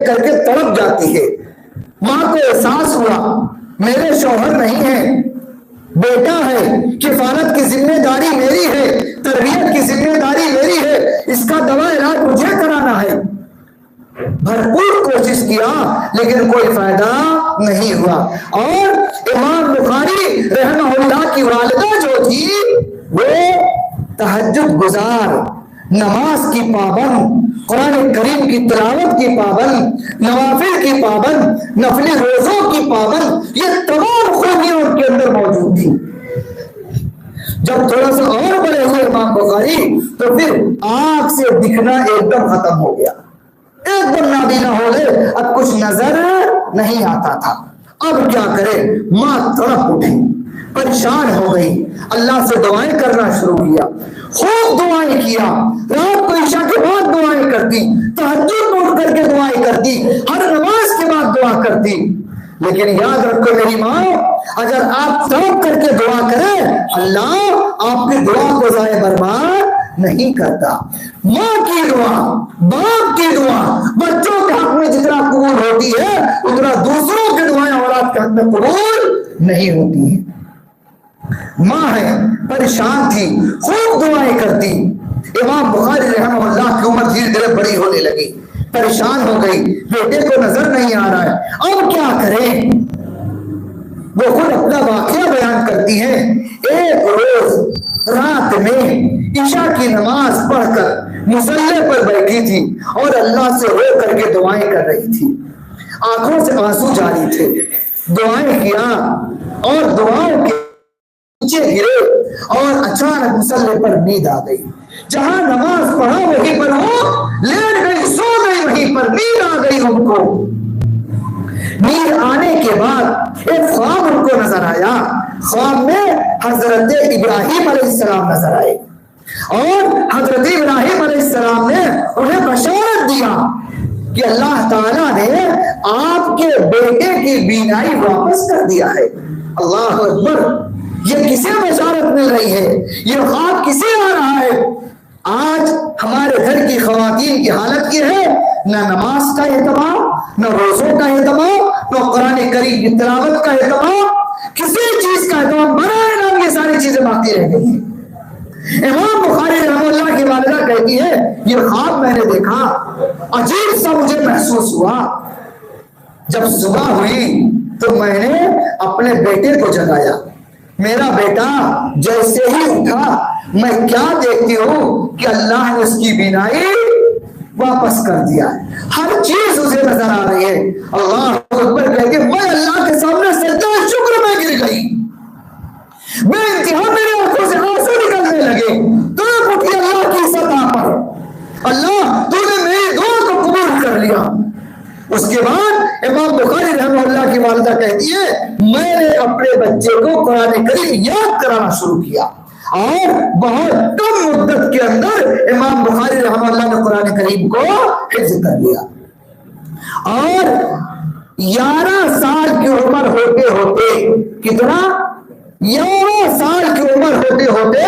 کر کے تڑپ جاتی ہے. ماں کو احساس ہوا میرے شوہر نہیں ہے, بیٹا ہے, کفالت کی ذمہ داری میری ہے, تربیت کی ذمہ داری میری ہے, اس کا دوا علاج مجھے کرانا ہے. بھرپور کوشش کیا لیکن کوئی فائدہ نہیں ہوا. اور امام بخاری رحمہ اللہ کی والدہ جو تھی وہ تہجد گزار, نماز کی پابند, قرآن کریم کی تلاوت کی پابند, نوافل کی پابند, نفلی روزوں کی پابند, یہ تمام خوبیاں ان کے اندر موجود تھی. جب تھوڑا سا اور بڑے ہوئے امام بخاری تو پھر آنکھ سے دکھنا ایک دم ختم ہو گیا, ایک دم نابینا ہو گئے, اب کچھ نظر نہیں آتا تھا. اب کیا کرے, ماں تڑپ اٹھی, پریشان ہو گئی, اللہ سے دعائیں کرنا شروع کیا, خوب دعائیں کیا, رات کو عشاء کے بعد دعائیں کرتی, تہجد میں اٹھ کر کے دعائیں کرتی, ہر نماز کے بعد دعا کرتی. لیکن یاد رکھو میری ماں, اگر آپ تڑپ کر کے دعا کریں اللہ آپ کی دعا کو ضائع برباد نہیں کرتا. ماں کی دعا, باپ کی دعا بچوں کے حق میں جتنا قبول ہوتی ہے اتنا دوسروں کی دعائیں اولاد کے حق میں قبول نہیں ہوتی ہیں. ماں ہے, پریشان تھی, خوب دعائیں کرتی. امام بخاری رحمہ اللہ کی عمر دھیرے دھیرے بڑی ہونے لگی, پریشان ہو گئی, بیٹے کو نظر نہیں آ رہا ہے, اب کیا کریں. وہ خود اپنا واقعہ بیان کرتی ہیں. ایک روز رات میں عشاء کی نماز پڑھ کر مصلی پر بیٹھی تھی اور اللہ سے رو کر کے دعائیں کر رہی تھی, آنکھوں سے آنسو جاری تھے. دعائیں کیا اور دعاؤں کے نیچے گرے اور اچانک مصلی پر نیند آ گئی. جہاں نماز پڑھا وہیں پر وہ لیٹ گئی, سو گئی, وہیں پر نیند آ گئی. ان کو نیند آنے کے بعد ایک خواب ان کو نظر آیا. خواب میں حضرت ابراہیم علیہ السلام نظر آئے اور حضرت ابراہیم علیہ السلام نے انہیں بشارت دیا کہ اللہ تعالیٰ نے آپ کے بیٹے کی بینائی واپس کر دیا ہے. اللہ اکبر, یہ کسے بشارت مل رہی ہے, یہ خواب کسے آ رہا ہے. آج ہمارے گھر کی خواتین کی حالت یہ ہے, نہ نماز کا اہتمام, نہ روزوں کا اہتمام, نہ قرآن کریم کی تلاوت کا اہتمام, کسی چیز کا اہتمام, برائے نام یہ ساری چیزیں باقی رہ گئی ہیں. امام بخاری رحمہ اللہ کی والدہ کہتی ہے یہ خواب میں نے دیکھا, عجیب سا مجھے محسوس ہوا. جب صبح ہوئی تو میں نے اپنے بیٹے کو جگایا. میرا بیٹا جیسے ہی اٹھا میں کیا دیکھتی ہوں کہ اللہ نے اس کی بینائی واپس کر دیا ہے, ہر چیز اسے نظر آ رہی ہے. اللہ اکبر کہہ کے میں اللہ کے سامنے سجدہ شکر میں گر گئی. بے انتہا میری آنکھوں سے آنسو نکلنے لگے. تو اٹھی اللہ کی سطح پر, اللہ تو نے میری دعا کو قبول کر لیا. اس کے بعد امام بخاری رحمہ اللہ کی والدہ کہتی ہے میں نے اپنے بچے کو قرآن کریم یاد کرانا شروع کیا اور بہت کم مدت کے اندر امام بخاری رحمہ اللہ نے قرآن کریم کو حفظ کر لیا. اور 11 سال کی عمر ہوتے ہوتے, کتنا 11 سال کی عمر ہوتے ہوتے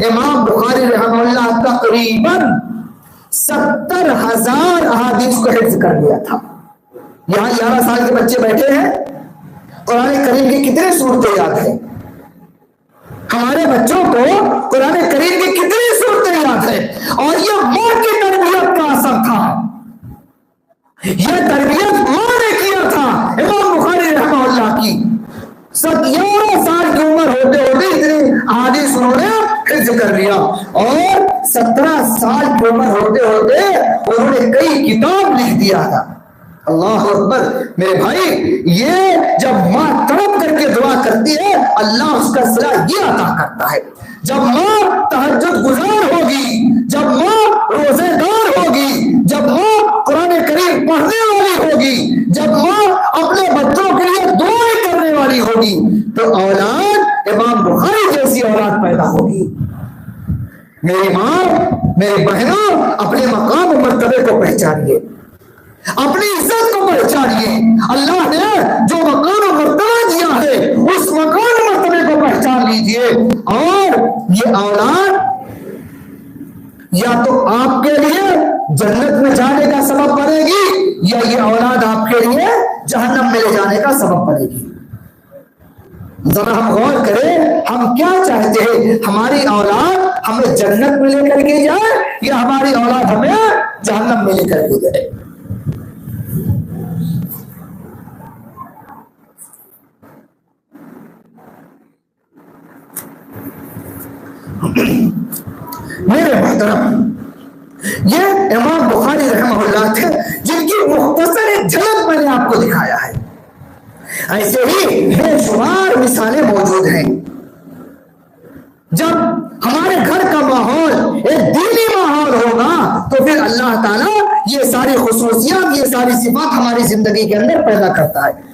امام بخاری رحمہ اللہ تقریباً 70,000 احادیث کو حفظ کر لیا تھا. یہاں 11 سال کے بچے بیٹھے ہیں, قرآن کریم کی کتنی صورتیں یاد ہیں. ہمارے بچوں کو قرآن کریم کی کتنی صورتیں یاد ہیں. اور یہ ماں کی تربیت کا اثر تھا, یہ تربیت ماں نے کیا تھا امام بخاری رحمہ اللہ کی. 11 سال کی عمر ہوتے ہوتے اتنی احادیث انہوں نے حفظ کر لیا اور 17 سال کی عمر ہوتے ہوتے انہوں نے کئی کتاب لکھ دیا تھا. اللہ اکبر میرے بھائی, یہ جب ماں تڑپ کر کے دعا کرتی ہے اللہ اس کا صلہ یہ عطا کرتا ہے. جب ماں تہجد گزار ہوگی, جب ماں روزے دار ہوگی, جب ماں قرآن کریم پڑھنے والی ہوگی, جب ماں اپنے بچوں کے لیے دعائیں کرنے والی ہوگی تو اولاد امام بخاری جیسی اولاد پیدا ہوگی. میری ماں, میری بہنوں, اپنے مقام و مرتبے کو پہچانیے, اپنی عزت کو پہچانیے. اللہ نے جو مقام و مرتبہ دیا ہے اس مقام و مرتبے کو پہچان لیجئے. اور یہ اولاد یا تو آپ کے لیے جنت میں جانے کا سبب بنے گی یا یہ اولاد آپ کے لیے جہنم میں لے جانے کا سبب بنے گی؟ ذرا ہم غور کریں، ہم کیا چاہتے ہیں؟ ہماری اولاد ہمیں جنت میں لے کر کے جائے یا ہماری اولاد ہمیں جہنم میں لے کر کے جائے؟ میرے محترم، یہ امام بخاری رحمہ اللہ تھے جن کی مختصر ایک جھلک میں نے آپ کو دکھایا ہے۔ ایسے ہی بے شمار مثالیں موجود ہیں۔ جب ہمارے گھر کا ماحول ایک دینی ماحول ہوگا تو پھر اللہ تعالیٰ یہ ساری خصوصیات، یہ ساری صفات ہماری زندگی کے اندر پیدا کرتا ہے۔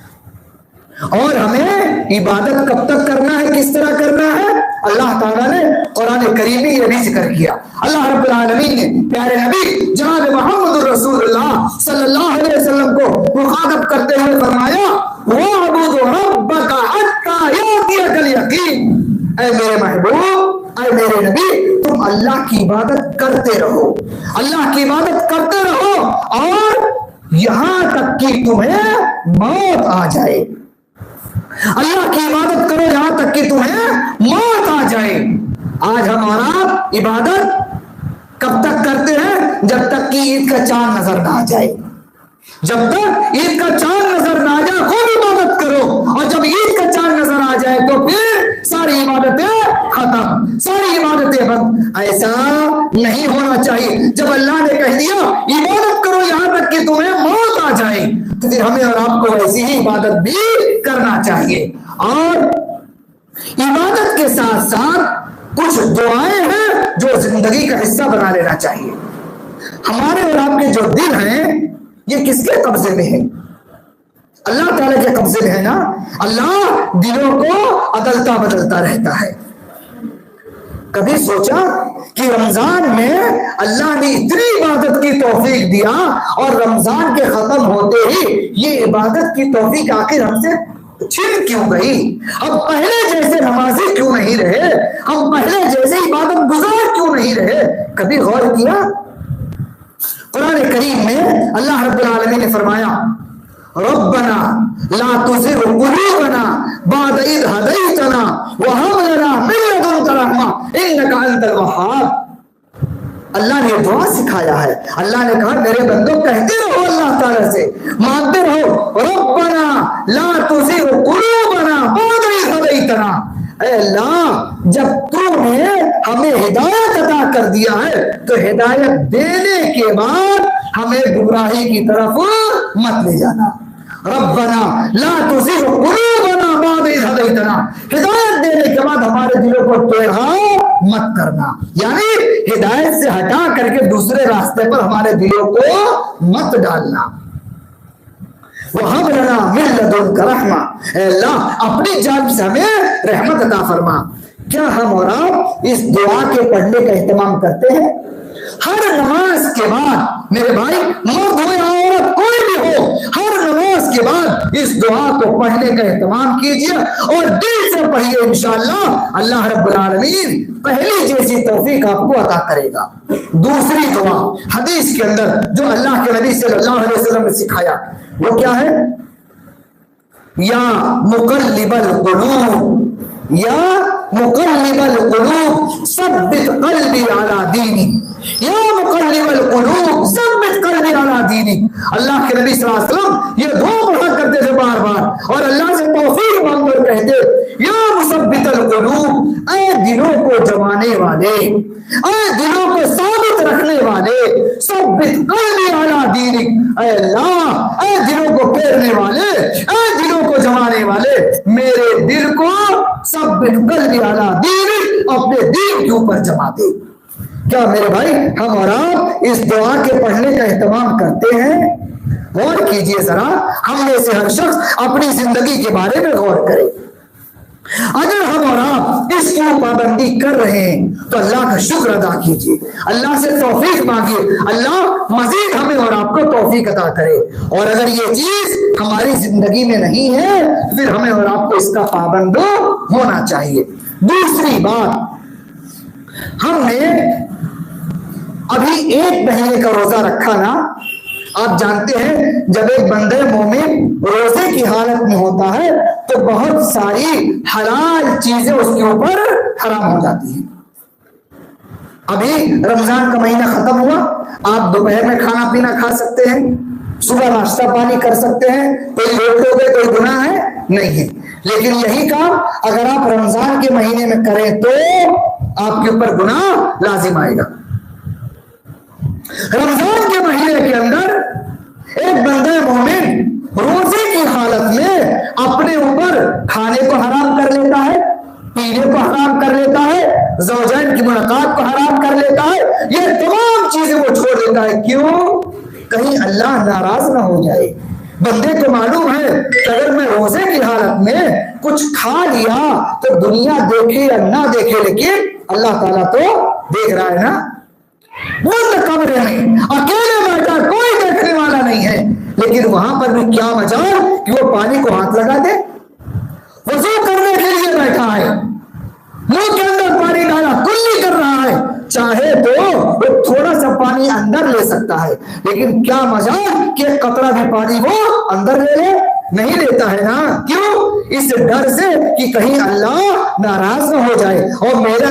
اور ہمیں عبادت کب تک کرنا ہے، کس طرح کرنا ہے، اللہ تعالیٰ نے قرآن کریم میں یہ بھی ذکر کیا۔ اللہ رب العالمین نے پیارے نبی جناب محمد رسول اللہ صلی اللہ علیہ وسلم کو مخاطب کرتے ہوئے فرمایا، وَاعْبُدْ رَبَّكَ حَتَّى يَأْتِيَكَ الْيَقِينُ، اے میرے محبوب، اے میرے نبی، تم اللہ کی عبادت کرتے رہو، اللہ کی عبادت کرتے رہو اور یہاں تک کہ تمہیں موت آ جائے۔ اللہ کی عبادت کرو یہاں تک کہ تمہیں موت آ جائے۔ آج ہم اور آپ عبادت کب تک کرتے ہیں؟ جب تک کہ عید کا چاند نظر نہ آ جائے۔ جب تک عید کا چاند نظر نہ آ جائے خوب عبادت کرو، اور جب عید کا چاند نظر آ جائے تو پھر ساری عبادتیں ختم، ساری عبادتیں بند۔ ایسا نہیں ہونا چاہیے۔ جب اللہ نے کہہ دیا عبادت کرو یہاں تک کہ تمہیں موت آ جائے تو پھر ہمیں اور آپ کو ایسی ہی عبادت بھی کرنا چاہیے۔ اور عبادت کے ساتھ ساتھ کچھ دعائیں ہیں جو زندگی کا حصہ بنا لینا چاہیے۔ ہمارے اور آپ کے جو دل ہیں یہ کس کے قبضے میں ہے؟ اللہ تعالیٰ کے قبضے میں ہے نا۔ اللہ دلوں کو عدلتا بدلتا رہتا ہے۔ کبھی سوچا کہ رمضان میں اللہ نے اتنی عبادت کی توفیق دیا اور رمضان کے ختم ہوتے ہی یہ عبادت کی توفیق آخر ہم سے چھن کیوں گئی؟ ہم پہلے جیسے نمازی کیوں نہیں رہے؟ ہم پہلے جیسے عبادت گزار کیوں نہیں رہے؟ کبھی غور کیا؟ قرآن کریم میں اللہ رب العالمین نے فرمایا، ربنا لا تزغ قلوبنا بعد اذ هديتنا وهب لنا من لدنك رحمة انك انت الوهاب۔ اللہ نے دعا سکھایا ہے۔ اللہ نے کہا میرے بندوں کہتے رہو اللہ تعالیٰ سے، مانتے رہو، ربنا لا تزغ قلوبنا بعد اذ هديتنا، اے اللہ جب تو نے ہمیں ہدایت عطا کر دیا ہے تو ہدایت دینے کے بعد ہمیں گمراہی کی طرف مت لے جانا۔ ربنا لا تزغ قلوبنا بعد اذ هديتنا، ہدایت دینے کے بعد ہمارے دلوں کو ٹیڑھا مت کرنا، یعنی ہدایت سے ہٹا کر کے دوسرے راستے پر ہمارے دلوں کو مت ڈالنا۔ وَهَبْ لَنَا مِن لَّدُنكَ رَحْمَةً، اے اللہ اپنی جانب سے ہمیں رحمت عطا فرما۔ کیا ہم اور آپ اس دعا کے پڑھنے کا اہتمام کرتے ہیں؟ ہر نماز کے بعد میرے بھائی، مرد ہو یا عورت کوئی بھی ہو، ہر نماز کے بعد اس دعا کو پڑھنے کا اہتمام کیجیے اور دل سے پڑھیے، انشاءاللہ اللہ رب العالمین پہلی جیسی توفیق آپ کو عطا کرے گا۔ دوسری دعا حدیث کے اندر جو اللہ کے نبی صلی اللہ علیہ وسلم نے سکھایا وہ کیا ہے؟ یا مقلب القلوب، یا مقلب القلوب ثبت قلبی علی دینی، یا مقلب القلوب ثبت قلبی علی دینی۔ اللہ کے نبی صلی اللہ علیہ وسلم یہ دعا پڑھا کرتے تھے بار بار اور اللہ سے توفیق مانگ کر کہتے، یا مثبت القلوب، اے دلوں کو جمانے والے، اے دلوں کو ثابت رکھنے والے، ثبت قلبی علی دینک، اے اللہ اے دلوں کو پھیرنے والے، اے دلوں کو جمانے والے، میرے دل کو ثبت قلبی علی دینک، اپنے دین کے اوپر جما دے۔ کیا میرے بھائی ہم اور آپ اس دعا کے پڑھنے کا اہتمام کرتے ہیں؟ غور کیجئے ذرا، ہم میں سے ہر شخص اپنی زندگی کے بارے میں غور کرے۔ اگر ہم اور آپ اس کی پابندی کر رہے ہیں تو اللہ کا شکر ادا کیجیے، اللہ سے توفیق مانگیے، اللہ مزید ہمیں اور آپ کو توفیق عطا کرے۔ اور اگر یہ چیز ہماری زندگی میں نہیں ہے پھر ہمیں اور آپ کو اس کا پابند ہونا چاہیے۔ دوسری بات، ہم نے ابھی 1 مہینے کا روزہ رکھا نا، آپ جانتے ہیں جب ایک بندہ مومن روزے کی حالت میں ہوتا ہے تو بہت ساری حلال چیزیں اس کے اوپر حرام ہو جاتی ہیں. ابھی رمضان کا مہینہ ختم ہوا, آپ دوپہر میں کھانا پینا کھا سکتے ہیں, صبح ناشتہ پانی کر سکتے ہیں, کوئی روک لو گے کوئی گناہ ہے نہیں ہے. لیکن یہی کام اگر آپ رمضان کے مہینے میں کریں تو آپ کے اوپر گناہ لازم آئے گا. رمضان کے مہینے کے اندر ایک بندہ مومن روزے کی حالت میں اپنے اوپر کھانے کو حرام کر لیتا ہے, پینے کو حرام کر لیتا ہے, زوجین کی ملاقات کو حرام کر لیتا ہے, یہ تمام چیزیں وہ چھوڑ دیتا ہے. کیوں؟ کہیں اللہ ناراض نہ ہو جائے. بندے کو معلوم ہے کہ اگر میں روزے کی حالت میں کچھ کھا لیا تو دنیا دیکھے یا نہ دیکھے لیکن اللہ تعالیٰ تو دیکھ رہا ہے نا. بند کمرے میں اکیلے بیٹھا, کوئی دیکھنے والا نہیں ہے, لیکن وہاں پر بھی کیا مجال کہ وہ پانی کو ہاتھ لگا دے. وضو کرنے کے لیے بیٹھا ہے, منہ کے اندر پانی ڈالا, کلی کر رہا ہے, چاہے تو وہ تھوڑا سا پانی اندر لے سکتا ہے, لیکن کیا مجال کہ قطرہ بھی پانی وہ اندر لے لے, نہیں لیتا ہے نا. کیوں؟ اس ڈر سے کہ کہیں اللہ ناراض نہ ہو جائے اور میرا